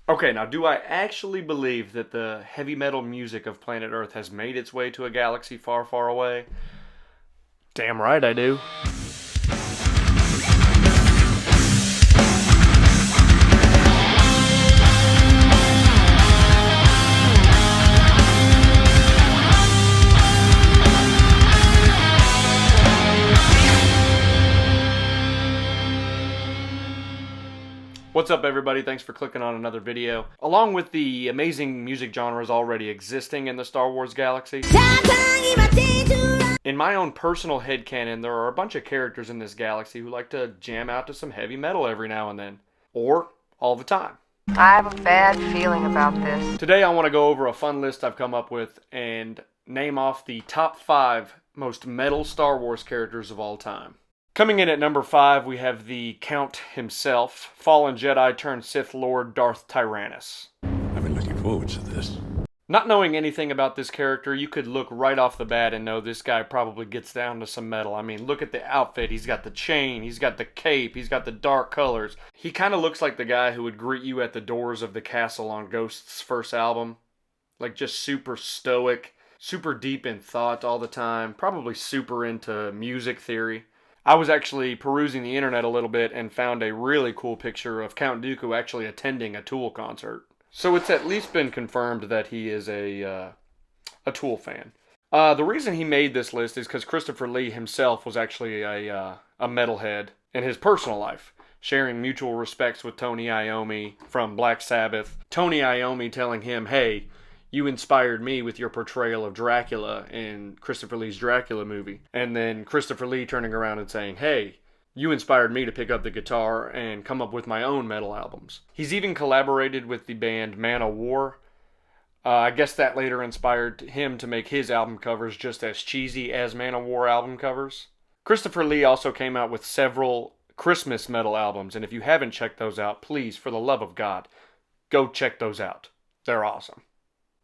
Okay, now do I actually believe that the heavy metal music of planet Earth has made its way to a galaxy far, far away? Damn right I do. What's up, everybody? Thanks for clicking on another video. Along with the amazing music genres already existing in the Star Wars galaxy, in my own personal headcanon, there are a bunch of characters in this galaxy who like to jam out to some heavy metal every now and then. Or all the time. I have a bad feeling about this. Today I want to go over a fun list I've come up with and name off the top 5 most metal Star Wars characters of all time. Coming in at number 5, we have the Count himself, fallen Jedi turned Sith Lord Darth Tyrannus. I've been looking forward to this. Not knowing anything about this character, you could look right off the bat and know this guy probably gets down to some metal. I mean, look at the outfit. He's got the chain, he's got the cape, he's got the dark colors. He kind of looks like the guy who would greet you at the doors of the castle on Ghost's first album. Like, just super stoic, super deep in thought all the time, probably super into music theory. I was actually perusing the internet a little bit and found a really cool picture of Count Dooku actually attending a Tool concert. So it's at least been confirmed that he is a Tool fan. The reason he made this list is because Christopher Lee himself was actually a metalhead in his personal life, sharing mutual respects with Tony Iommi from Black Sabbath. Tony Iommi telling him, hey, you inspired me with your portrayal of Dracula in Christopher Lee's Dracula movie. And then Christopher Lee turning around and saying, hey, you inspired me to pick up the guitar and come up with my own metal albums. He's even collaborated with the band Man-O-War. I guess that later inspired him to make his album covers just as cheesy as Man-O-War album covers. Christopher Lee also came out with several Christmas metal albums, and if you haven't checked those out, please, for the love of God, go check those out. They're awesome.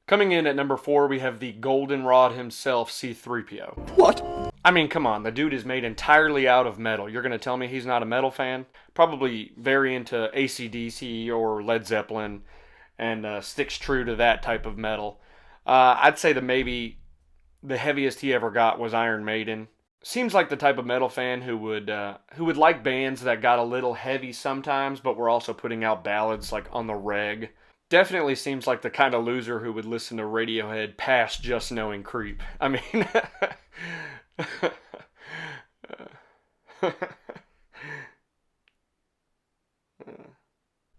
Coming in at number 4, we have the Goldenrod himself, C-3PO. What? I mean, come on, the dude is made entirely out of metal. You're going to tell me he's not a metal fan? Probably very into AC/DC or Led Zeppelin and sticks true to that type of metal. I'd say that maybe the heaviest he ever got was Iron Maiden. Seems like the type of metal fan who would like bands that got a little heavy sometimes, but were also putting out ballads like on the reg. Definitely seems like the kind of loser who would listen to Radiohead past just knowing Creep. I mean,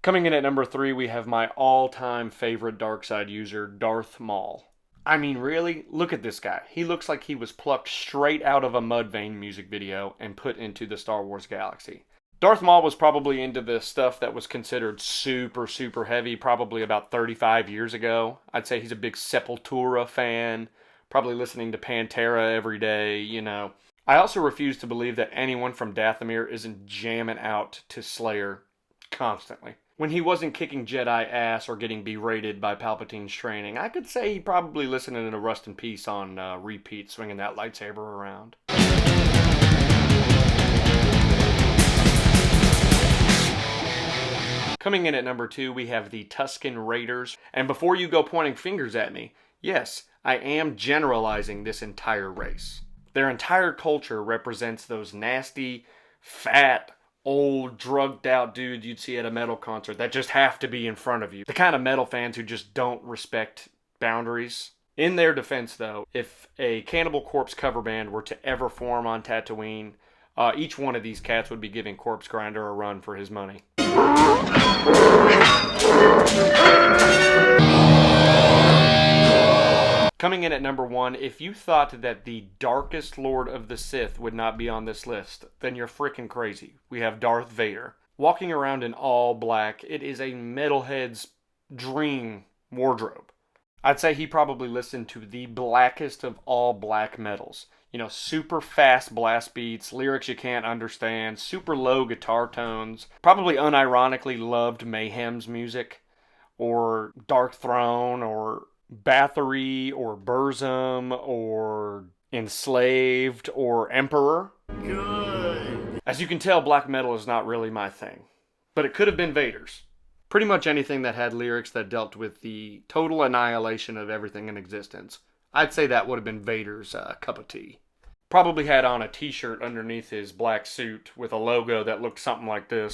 coming in at number 3, we have my all-time favorite Darkside user, Darth Maul. I mean, really? Look at this guy. He looks like he was plucked straight out of a Mudvayne music video and put into the Star Wars galaxy. Darth Maul was probably into the stuff that was considered super, super heavy probably about 35 years ago. I'd say he's a big Sepultura fan, probably listening to Pantera every day, you know. I also refuse to believe that anyone from Dathomir isn't jamming out to Slayer constantly. When he wasn't kicking Jedi ass or getting berated by Palpatine's training, I could say he probably listened to Rust in Peace on repeat, swinging that lightsaber around. Coming in at number 2, we have the Tusken Raiders. And before you go pointing fingers at me, yes, I am generalizing this entire race. Their entire culture represents those nasty, fat, old, drugged out dudes you'd see at a metal concert that just have to be in front of you. The kind of metal fans who just don't respect boundaries. In their defense, though, if a Cannibal Corpse cover band were to ever form on Tatooine, each one of these cats would be giving Corpse Grinder a run for his money. Coming in at number 1, if you thought that the darkest Lord of the Sith would not be on this list, then you're freaking crazy. We have Darth Vader. Walking around in all black, it is a metalhead's dream wardrobe. I'd say he probably listened to the blackest of all black metals. You know, super fast blast beats, lyrics you can't understand, super low guitar tones. Probably unironically loved Mayhem's music, or Dark Throne, or Bathory, or Burzum, or Enslaved, or Emperor. Good. As you can tell, black metal is not really my thing. But it could have been Vader's. Pretty much anything that had lyrics that dealt with the total annihilation of everything in existence. I'd say that would have been Vader's cup of tea. Probably had on a t-shirt underneath his black suit with a logo that looked something like this.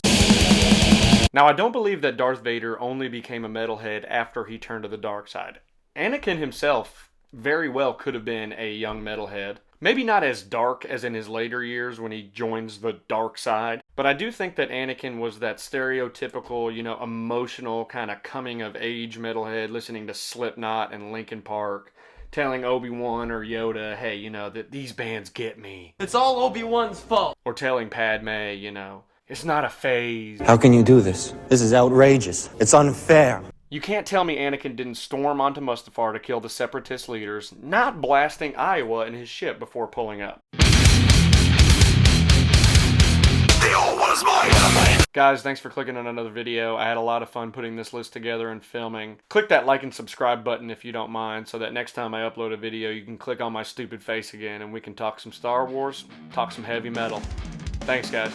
Now, I don't believe that Darth Vader only became a metalhead after he turned to the dark side. Anakin himself very well could have been a young metalhead. Maybe not as dark as in his later years when he joins the dark side, but I do think that Anakin was that stereotypical, emotional kind of coming-of-age metalhead, listening to Slipknot and Linkin Park, telling Obi-Wan or Yoda, hey, that these bands get me. It's all Obi-Wan's fault. Or telling Padme, it's not a phase. How can you do this? This is outrageous. It's unfair. You can't tell me Anakin didn't storm onto Mustafar to kill the Separatist leaders, not blasting Iowa in his ship before pulling up. Guys, thanks for clicking on another video. I had a lot of fun putting this list together and filming. Click that like and subscribe button if you don't mind, so that next time I upload a video you can click on my stupid face again and we can talk some Star Wars, talk some heavy metal. Thanks, guys.